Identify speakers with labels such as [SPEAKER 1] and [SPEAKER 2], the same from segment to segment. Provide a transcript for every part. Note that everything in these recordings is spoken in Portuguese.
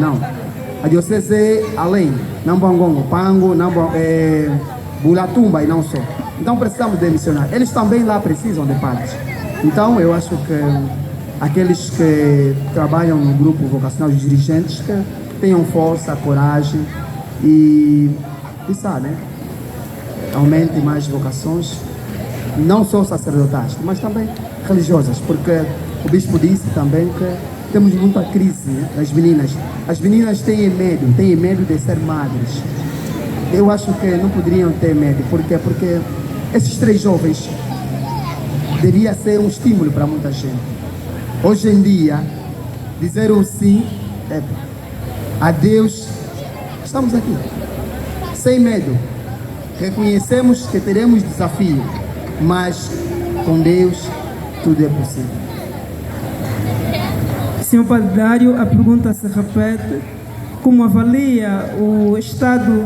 [SPEAKER 1] não. A diocese é além, Nambangongo, Pango, Bulatumba e não só. Então precisamos de missionários. Eles também lá precisam de padres. Então eu acho que aqueles que trabalham no grupo vocacional, os dirigentes, que tenham força, coragem e sabe, né? Aumente mais vocações, não só sacerdotais, mas também religiosas, porque o bispo disse também que temos muita crise, né, das meninas. As meninas têm medo de ser madres. Eu acho que não poderiam ter medo. Por quê? Porque esses 3 jovens devia ser um estímulo para muita gente. Hoje em dia, dizer um sim, a Deus, estamos aqui, sem medo. Reconhecemos que teremos desafio, mas com Deus tudo é possível.
[SPEAKER 2] Senhor Padre Dário, a pergunta se repete. Como avalia o estado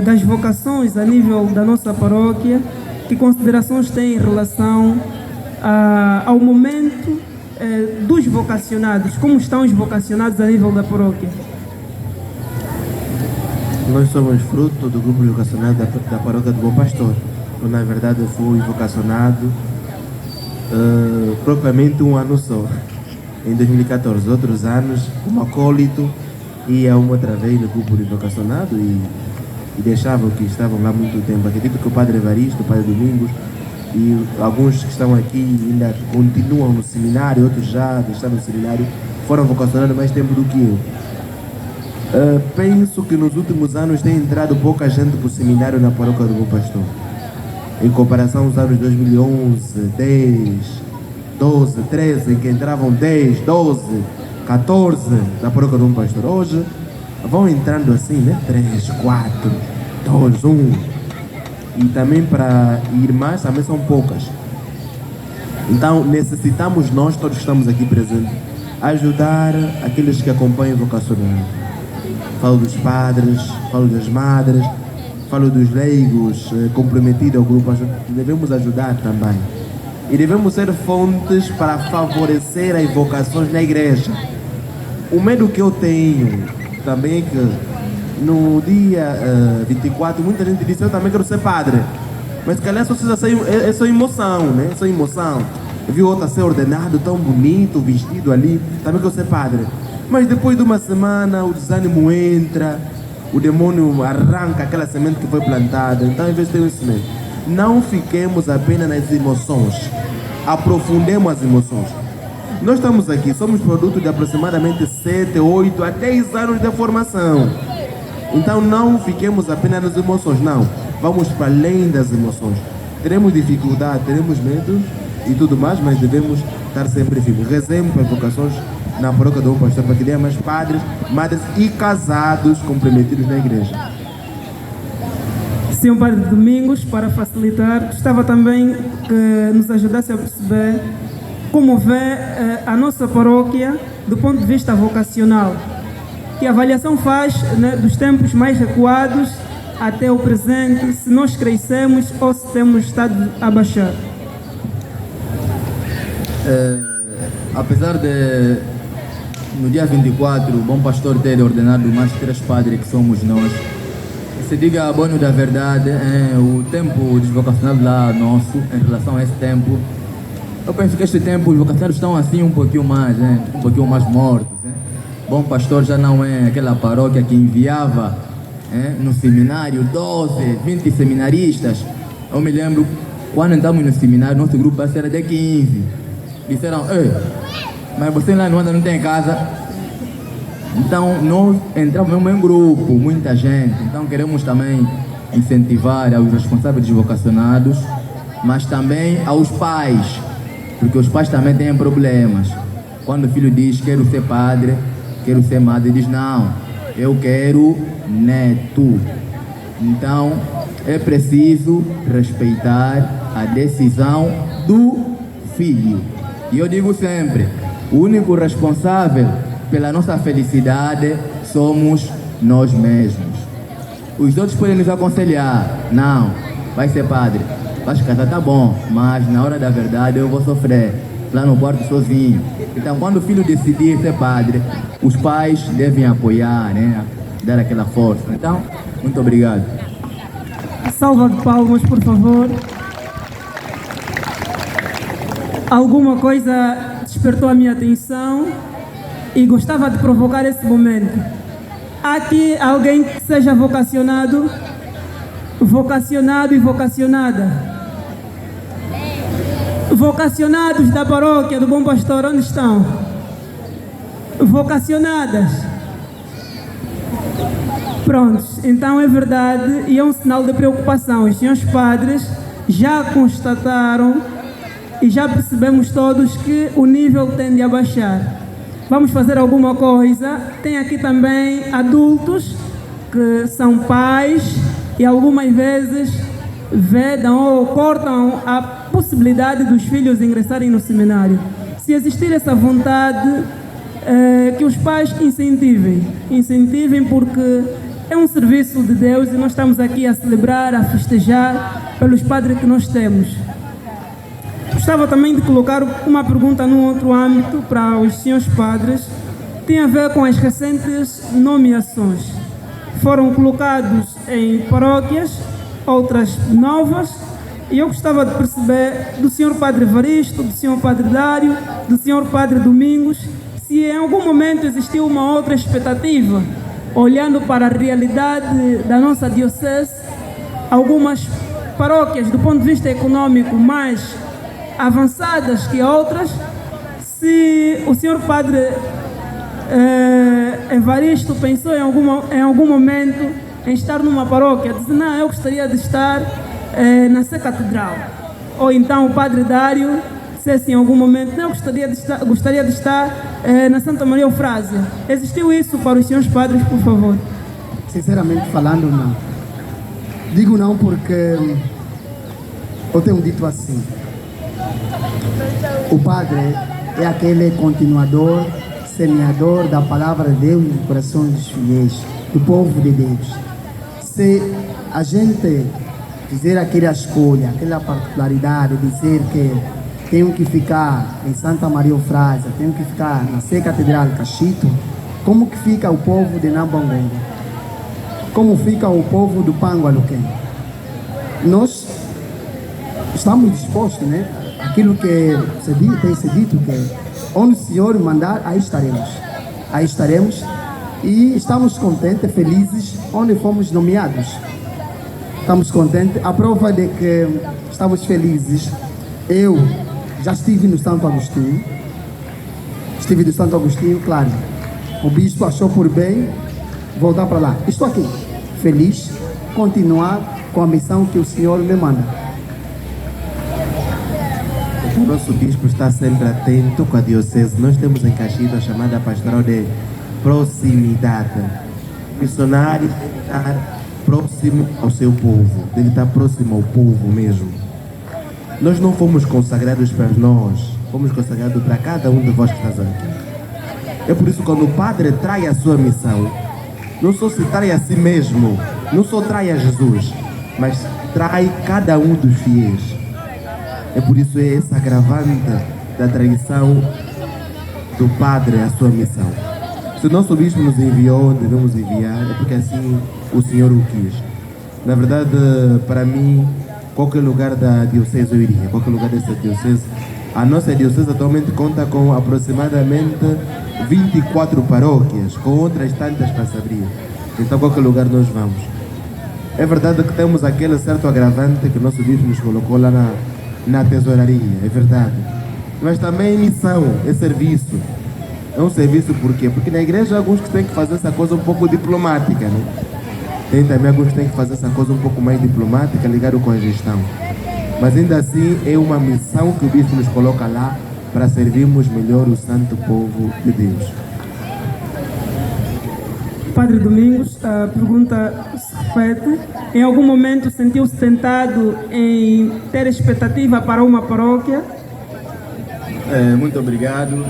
[SPEAKER 2] das vocações a nível da nossa paróquia? Que considerações tem em relação ao momento dos vocacionados? Como estão os vocacionados a nível da paróquia?
[SPEAKER 3] Nós somos fruto do grupo vocacional da paróquia do Bom Pastor. Eu, na verdade, eu fui vocacionado propriamente um ano só, em 2014. Outros anos, como acólito, ia uma outra vez no grupo de vocacionado e deixava que estavam lá muito tempo. Acredito que o Padre Evaristo, o Padre Domingos e alguns que estão aqui ainda continuam no seminário, outros já deixaram no seminário, foram vocacionados mais tempo do que eu. Penso que nos últimos anos tem entrado pouca gente para o seminário na paróquia do Bom Pastor. Em comparação aos anos 2011, 10, 12, 13, em que entravam 10, 12, 14 na paróquia do Bom Pastor. Hoje vão entrando assim, né? 3, 4, 2, 1. E também para irmãs também são poucas. Então necessitamos nós, todos que estamos aqui presentes, ajudar aqueles que acompanham o vocacional. Falo dos padres, falo das madres, falo dos leigos comprometidos ao grupo. Devemos ajudar também. E devemos ser fontes para favorecer as vocações na igreja. O medo que eu tenho também é que no dia 24 muita gente disse: eu também quero ser padre. Mas se calhar é só emoção, né? É só emoção. Eu vi outra ser ordenado, tão bonito, vestido ali, também quero ser padre. Mas depois de uma semana o desânimo entra, o demônio arranca aquela semente que foi plantada. Então, às vezes, tem esse medo. Não fiquemos apenas nas emoções, aprofundemos as emoções. Nós estamos aqui, somos produto de aproximadamente 7, 8 a 10 anos de formação. Então, não fiquemos apenas nas emoções, não. Vamos para além das emoções. Teremos dificuldade, teremos medo e tudo mais, mas devemos estar sempre firmes. Rezemos para as vocações na paróquia do Bom Pastor, para que tenha mais padres, madres e casados comprometidos na igreja.
[SPEAKER 2] Senhor Padre Domingos, para facilitar, gostava também que nos ajudasse a perceber como vê a nossa paróquia do ponto de vista vocacional. Que avaliação faz, né, dos tempos mais recuados até o presente, se nós crescemos ou se temos estado a baixar?
[SPEAKER 4] Apesar de no dia 24 o Bom Pastor ter ordenado mais 3 padres que somos nós, se diga a bono da verdade, o tempo dos vocacionados lá nosso, em relação a esse tempo, eu penso que este tempo os vocacionados estão assim um pouquinho mais mortos. Bom Pastor já não é aquela paróquia que enviava no seminário 12, 20 seminaristas. Eu me lembro, quando entramos no seminário, nosso grupo era de 15. Disseram: mas você lá não tem casa. Então nós entramos mesmo em grupo, muita gente. Então queremos também incentivar aos responsáveis dos vocacionados, mas também aos pais, porque os pais também têm problemas. Quando o filho diz: quero ser padre, quero ser madre, diz: não, eu quero neto. Então é preciso respeitar a decisão do filho. E eu digo sempre: o único responsável pela nossa felicidade somos nós mesmos. Os outros podem nos aconselhar: não, vai ser padre, vai casar, tá bom, mas na hora da verdade eu vou sofrer lá no quarto sozinho. Então, quando o filho decidir ser padre, os pais devem apoiar, né? Dar aquela força. Então, muito obrigado.
[SPEAKER 2] Salva de palmas, por favor. Alguma coisa despertou a minha atenção e gostava de provocar esse momento. Há aqui alguém que seja vocacionado e vocacionada? Vocacionados da paróquia do Bom Pastor, onde estão? Vocacionadas? Prontos, então é verdade e é um sinal de preocupação. Os senhores padres já constataram e já percebemos todos que o nível tende a baixar. Vamos fazer alguma coisa. Tem aqui também adultos que são pais e algumas vezes vedam ou cortam a possibilidade dos filhos ingressarem no seminário. Se existir essa vontade, que os pais incentivem porque é um serviço de Deus e nós estamos aqui a celebrar, a festejar pelos padres que nós temos. Gostava também de colocar uma pergunta num outro âmbito para os senhores padres. Tem a ver com as recentes nomeações. Foram colocados em paróquias, outras novas, e eu gostava de perceber do senhor padre Evaristo, do senhor padre Dário, do senhor padre Domingos, se em algum momento existiu uma outra expectativa, olhando para a realidade da nossa diocese, algumas paróquias do ponto de vista econômico mais avançadas que outras, se o senhor padre Evaristo pensou em algum momento em estar numa paróquia, dizer, não, eu gostaria de estar na Sé Catedral, ou então o padre Dário dissesse em algum momento, não, eu gostaria de estar na Santa Maria Eufrásia. Existiu isso para os senhores padres, por favor?
[SPEAKER 1] Sinceramente falando, não. Digo não porque eu tenho dito assim: o padre é aquele continuador, semeador da palavra de Deus nos corações dos fiéis, do povo de Deus. Se a gente fizer aquela escolha, aquela particularidade, dizer que tenho que ficar em Santa Maria Eufrásia, tenho que ficar na Sé Catedral Cachito, como que fica o povo de Nambangongo? Como fica o povo do Pangualuquém? Nós estamos dispostos, né? Aquilo que tem se dito, que onde o Senhor mandar, aí estaremos. Aí estaremos e estamos contentes, felizes, onde fomos nomeados. Estamos contentes. A prova de que estamos felizes, eu já estive no Santo Agostinho. Estive no Santo Agostinho, claro. O bispo achou por bem voltar para lá. Estou aqui, feliz, continuar com a missão que o Senhor me manda.
[SPEAKER 3] O nosso bispo está sempre atento com a diocese. Nós temos em Cachito a chamada pastoral de proximidade. O missionário deve estar próximo ao seu povo, deve estar próximo ao povo mesmo. Nós não fomos consagrados para nós, fomos consagrados para cada um de vós que estás aqui. É por isso que quando o padre trai a sua missão, não só se trai a si mesmo, não só trai a Jesus, mas trai cada um dos fiéis. É por isso é essa agravante da traição do padre à sua missão. Se o nosso bispo nos enviou, devemos enviar, é porque assim o Senhor o quis. Na verdade, para mim, qualquer lugar da diocese eu iria, qualquer lugar dessa diocese. A nossa diocese atualmente conta com aproximadamente 24 paróquias, com outras tantas para se abrir. Então, qualquer lugar nós vamos. É verdade que temos aquele certo agravante que o nosso bispo nos colocou lá na tesouraria, é verdade. Mas também é missão, é serviço. É um serviço por quê? Porque na igreja há alguns que têm que fazer essa coisa um pouco diplomática, né? Tem também alguns que têm que fazer essa coisa um pouco mais diplomática, ligado com a gestão. Mas ainda assim é uma missão que o bispo nos coloca lá para servirmos melhor o santo povo de Deus.
[SPEAKER 2] Padre Domingos, a pergunta se repete. Em algum momento sentiu-se tentado em ter expectativa para uma paróquia?
[SPEAKER 4] Muito obrigado.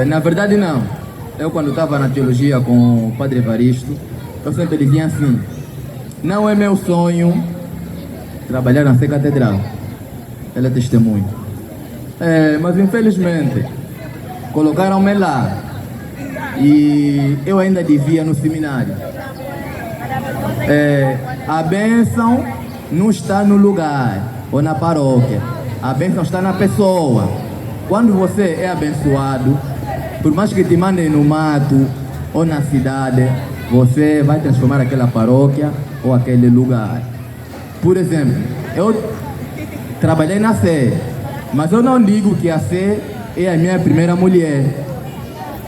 [SPEAKER 4] Na verdade, não. Eu, quando estava na teologia com o padre Evaristo, eu sempre dizia assim: não é meu sonho trabalhar na Sé Catedral. Ela é testemunho. Mas infelizmente colocaram-me lá e eu ainda devia no seminário. A bênção não está no lugar ou na paróquia, a bênção está na pessoa. Quando você é abençoado, por mais que te mandem no mato ou na cidade, você vai transformar aquela paróquia ou aquele lugar. Por exemplo, eu trabalhei na Sé, mas eu não digo que a Sé é a minha primeira mulher.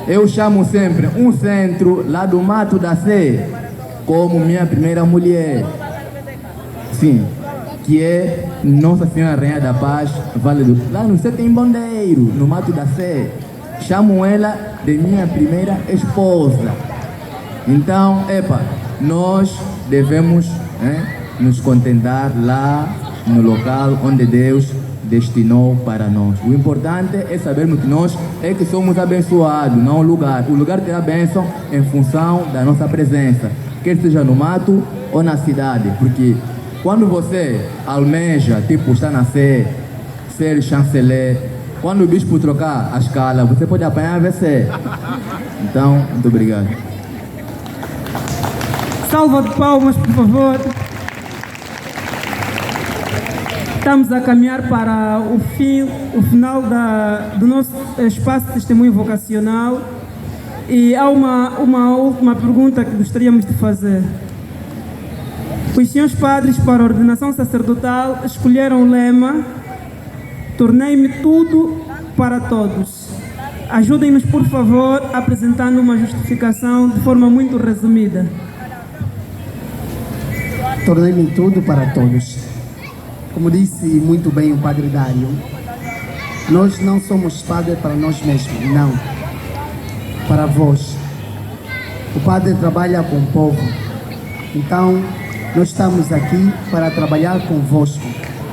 [SPEAKER 4] Eu chamo sempre um centro lá do mato da Sé como minha primeira mulher. Sim, que é Nossa Senhora Rainha da Paz, Vale do... Lá no Sé tem bondeiro, no mato da Sé. Chamo ela de minha primeira esposa. Então, nós devemos nos contentar lá no local onde Deus destinou para nós. O importante é sabermos que nós é que somos abençoados, não o lugar. O lugar terá bênção em função da nossa presença, quer seja no mato ou na cidade, porque quando você almeja, estar na Sé, ser chanceler, quando o bispo trocar a escala, você pode apanhar a VC. Então, muito obrigado.
[SPEAKER 2] Salva de palmas, por favor. Estamos a caminhar para o final do nosso espaço de testemunho vocacional. E há uma última pergunta que gostaríamos de fazer. Os senhores padres, para a ordenação sacerdotal, escolheram o lema: tornei-me tudo para todos. Ajudem-nos, por favor, apresentando uma justificação de forma muito resumida.
[SPEAKER 1] Tornei-me tudo para todos. Como disse muito bem o Padre Dário, nós não somos padres para nós mesmos, não. Para vós. O Padre trabalha com o povo. Então, nós estamos aqui para trabalhar convosco.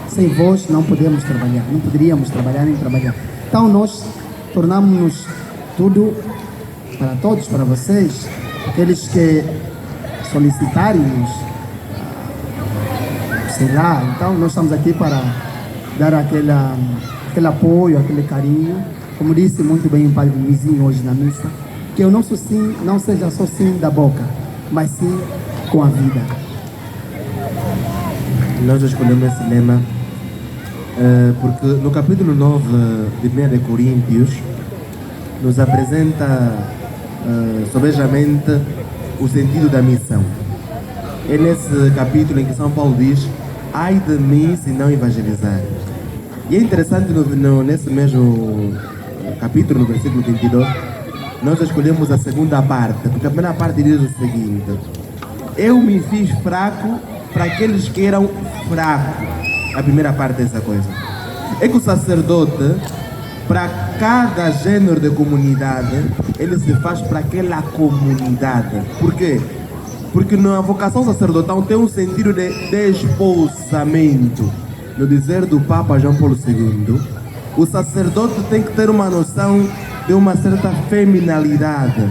[SPEAKER 1] Sem vós não podemos trabalhar, não poderíamos trabalhar nem trabalhar. Então nós tornamos-nos tudo para todos, para vocês, aqueles que solicitarem-nos, sei lá. Então nós estamos aqui para dar aquele apoio, aquele carinho. Como disse muito bem o Padre Luizinho hoje na missa, que o nosso sim não seja só sim da boca, mas sim com a vida.
[SPEAKER 3] Nós escolhemos esse lema porque no capítulo 9 de 1 de Coríntios nos apresenta sobejamente o sentido da missão. É nesse capítulo em que São Paulo diz: ai de mim se não evangelizar. E é interessante nesse mesmo capítulo, no versículo 22, nós escolhemos a segunda parte, porque a primeira parte diz o seguinte: eu me fiz fraco para aqueles que eram fracos. A primeira parte dessa coisa é que o sacerdote, para cada gênero de comunidade, ele se faz para aquela comunidade. Por quê? Porque na vocação sacerdotal tem um sentido de desposamento. No dizer do Papa João Paulo II, o sacerdote tem que ter uma noção de uma certa feminilidade,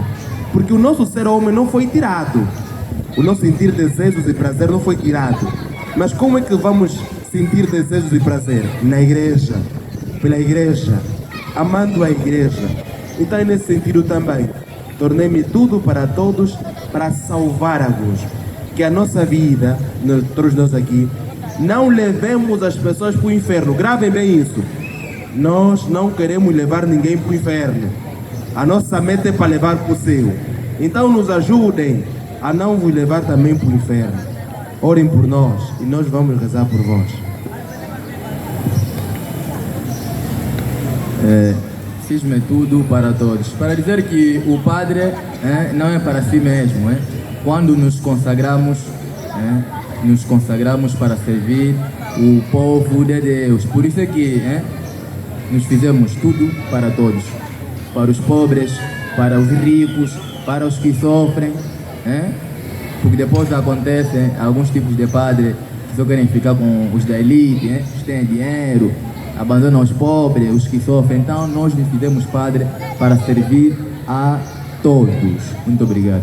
[SPEAKER 3] porque o nosso ser homem não foi tirado. O nosso sentir desejos e prazer não foi tirado. Mas como é que vamos sentir desejos e prazer? Na igreja, pela igreja, amando a igreja. Então é nesse sentido também. Tornei-me tudo para todos, para salvar alguns. Que a nossa vida, todos nós aqui, não levemos as pessoas para o inferno. Gravem bem isso. Nós não queremos levar ninguém para o inferno. A nossa meta é para levar para o céu. Então nos ajudem a não vos levar também para o inferno. Orem por nós e nós vamos rezar por vós.
[SPEAKER 4] Fiz-me tudo para todos. Para dizer que o Padre não é para si mesmo. Quando nos consagramos para servir o povo de Deus. Por isso é que nos fizemos tudo para todos. Para os pobres, para os ricos, para os que sofrem. Porque depois acontecem alguns tipos de padres que só querem ficar com os da elite, os que têm dinheiro, abandonam os pobres, os que sofrem. Então nós nos fizemos padre para servir a todos. Muito obrigado.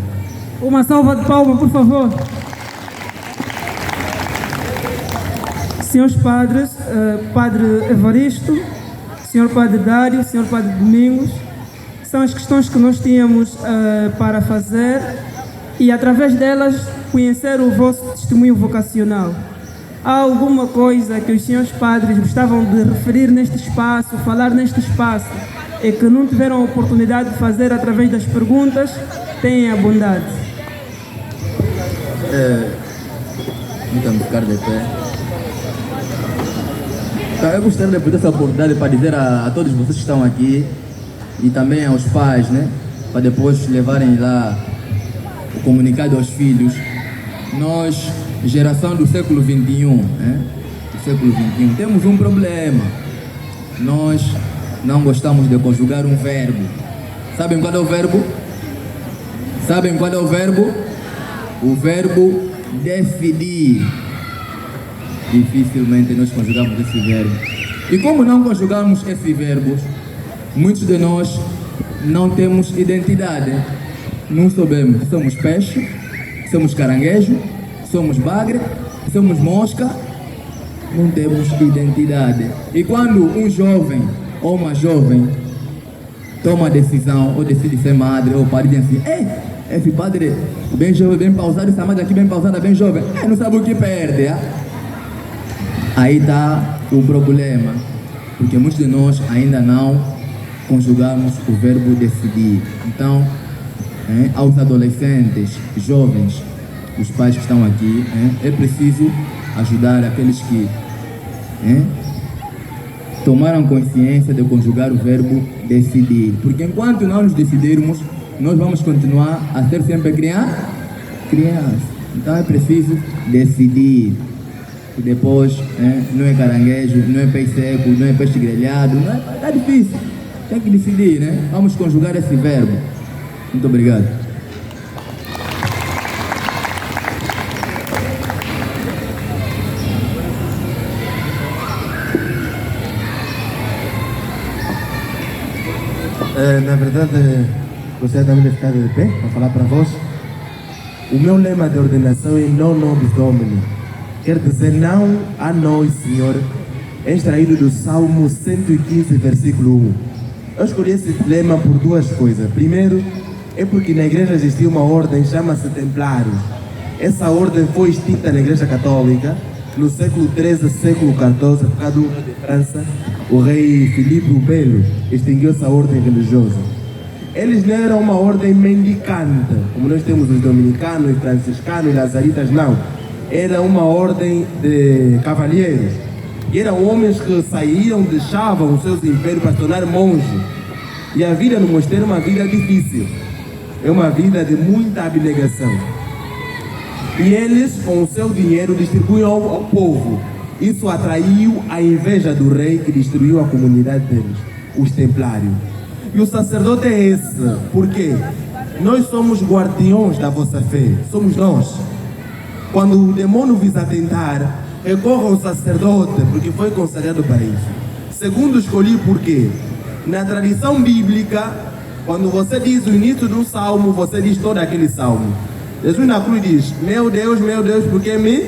[SPEAKER 2] Uma salva de palmas, por favor. Senhores padres, Padre Evaristo, Senhor Padre Dário, Senhor Padre Domingos, são as questões que nós tínhamos para fazer e, através delas, conhecer o vosso testemunho vocacional. Há alguma coisa que os senhores padres gostavam de referir neste espaço, falar neste espaço, e que não tiveram a oportunidade de fazer através das perguntas? Tenham a bondade.
[SPEAKER 4] Então, ficar de pé. Eu gostaria de aproveitar essa oportunidade para dizer a todos vocês que estão aqui e também aos pais, né, para depois levarem lá o comunicado aos filhos. Nós, geração do século XXI, né, do século XXI, temos um problema. Nós não gostamos de conjugar um verbo. Sabem qual é o verbo? Sabem qual é o verbo? O verbo decidir. Dificilmente nós conjugamos esse verbo. E como não conjugamos esse verbo, muitos de nós não temos identidade. Não sabemos se somos peixe, se somos caranguejo, se somos bagre, se somos mosca. Não temos identidade. E quando um jovem ou uma jovem toma a decisão, ou decide ser madre, ou pai, diz assim: ei, esse padre bem jovem, bem pausado, essa madre aqui bem pausada, bem jovem, não sabe o que perde, Aí está o problema, porque muitos de nós ainda não conjugamos o verbo decidir. Então, aos adolescentes, jovens, os pais que estão aqui, é preciso ajudar aqueles que tomaram consciência de conjugar o verbo decidir. Porque enquanto não nos decidirmos, nós vamos continuar a ser sempre criança. Então é preciso decidir. E depois, não é caranguejo, não é peixe seco, não é peixe grelhado, tá difícil. Tem que decidir, né? Vamos conjugar esse verbo. Muito obrigado.
[SPEAKER 3] Na verdade, gostaria também de ficar de pé para falar para vós. O meu lema de ordenação é Non nobis Domini. Quer dizer, não a nós, Senhor, é extraído do Salmo 115, versículo 1. Eu escolhi esse lema por duas coisas. Primeiro, é porque na igreja existia uma ordem, chama-se Templários. Essa ordem foi extinta na igreja católica no século XIII, século XIV, por causa do rei de França, o rei Filipe o Belo, extinguiu essa ordem religiosa. Eles não eram uma ordem mendicante, como nós temos os dominicanos, os franciscanos, os lazaritas, não. Era uma ordem de cavalheiros. E eram homens que saíam, deixavam os seus impérios para se tornar monges. E a vida no mosteiro é uma vida difícil. É uma vida de muita abnegação. E eles, com o seu dinheiro, distribuíam ao povo. Isso atraiu a inveja do rei que destruiu a comunidade deles, os templários. E o sacerdote é esse. Por quê? Nós somos guardiões da vossa fé. Somos nós. Quando o demônio visa tentar, recorra ao sacerdote, porque foi consagrado para isso. Segundo, escolhi por quê? Na tradição bíblica, quando você diz o início do salmo, você diz todo aquele salmo. Jesus na cruz diz: meu Deus, por que me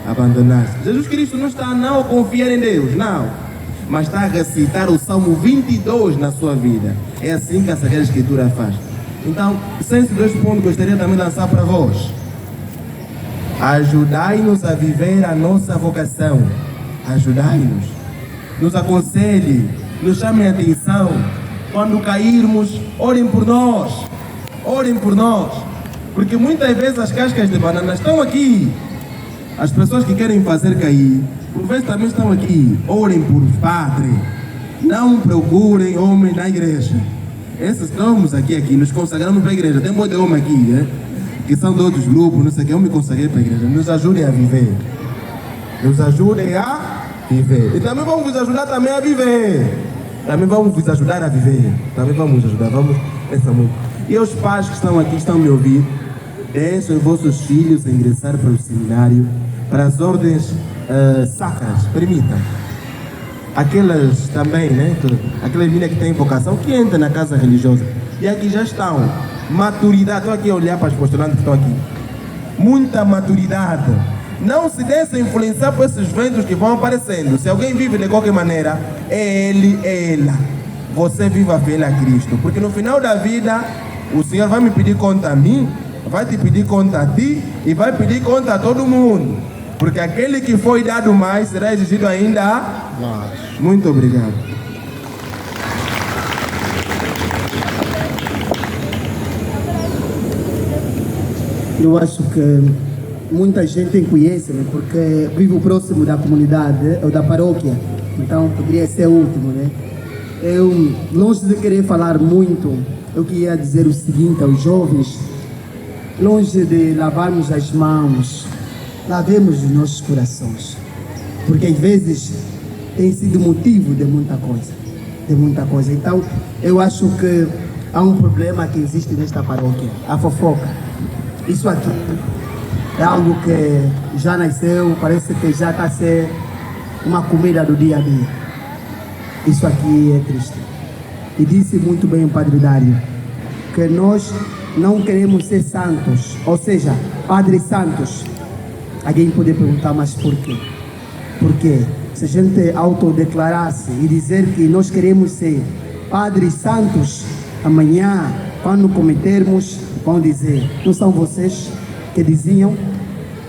[SPEAKER 3] abandonaste? Jesus Cristo não está não a confiar em Deus, não. Mas está a recitar o Salmo 22 na sua vida. É assim que a Sagrada Escritura faz. Então, sem esses dois pontos, gostaria também de lançar para vós. Ajudai-nos a viver a nossa vocação. Ajudai-nos. Nos aconselhe, nos chamem a atenção. Quando cairmos, orem por nós. Orem por nós. Porque muitas vezes as cascas de banana estão aqui. As pessoas que querem fazer cair, por vezes também estão aqui. Orem por padre. Não procurem homens na igreja. Esses estamos aqui, nos consagramos para a igreja. Tem um monte de homem aqui, né? Que são de outros grupos, não sei o que. Eu me consagrei para a igreja. Nos ajudem a viver. Nos ajudem a viver. E também vamos vos ajudar também a viver. Também vamos vos ajudar a viver. Também vamos ajudar. Vamos pensar muito. E os pais que estão aqui, estão me ouvindo, deixem os vossos filhos a ingressar para o seminário, para as ordens sacras, permitam. Aquelas também, né? Aquelas meninas que têm vocação, que entram na casa religiosa. E aqui já estão. Maturidade. Estou aqui a olhar para os postulantes que estão aqui. Muita maturidade. Não se deixem influenciar por esses ventos que vão aparecendo. Se alguém vive de qualquer maneira, é ele, é ela. você viva fiel a Cristo. Porque no final da vida, o Senhor vai me pedir conta a mim, vai te pedir conta a ti e vai pedir conta a todo mundo. Porque aquele que foi dado mais será exigido ainda a nós. Muito obrigado.
[SPEAKER 1] Eu acho que muita gente conhece, né? Porque vivo próximo da comunidade ou da paróquia, então poderia ser o último, né? Eu, longe de querer falar muito, eu queria dizer o seguinte aos jovens: longe de lavarmos as mãos, lavemos os nossos corações, porque às vezes tem sido motivo de muita coisa, Então, eu acho que há um problema que existe nesta paróquia, a fofoca. Isso aqui é algo que já nasceu, parece que já está a ser uma comida do dia a dia. Isso aqui é triste. E disse muito bem o Padre Dário, que nós não queremos ser santos, ou seja, padres santos. Alguém pode perguntar, mas por quê? Porque se a gente autodeclarasse e dizer que nós queremos ser padres santos, amanhã, quando cometermos, vão dizer: não são vocês que diziam?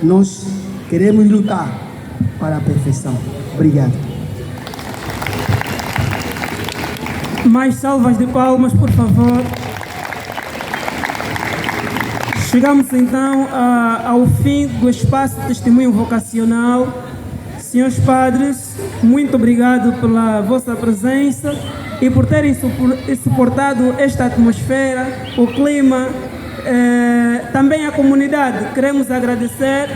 [SPEAKER 1] Nós queremos lutar para a perfeição. Obrigado.
[SPEAKER 2] Mais salvas de palmas, por favor. Chegamos então ao fim do espaço de testemunho vocacional. Senhores padres, muito obrigado pela vossa presença e por terem suportado esta atmosfera, o clima, também a comunidade. Queremos agradecer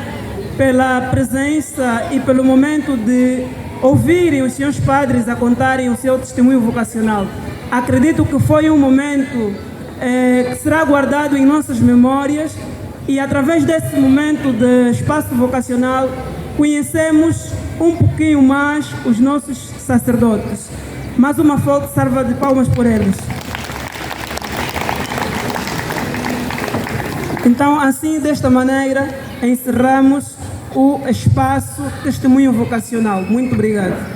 [SPEAKER 2] pela presença e pelo momento de ouvirem os senhores padres a contarem o seu testemunho vocacional. Acredito que foi um momento que será guardado em nossas memórias, e através desse momento de espaço vocacional conhecemos um pouquinho mais os nossos sacerdotes. Mais uma forte salva de palmas por eles. Então, assim, desta maneira, encerramos o espaço testemunho vocacional. Muito obrigado.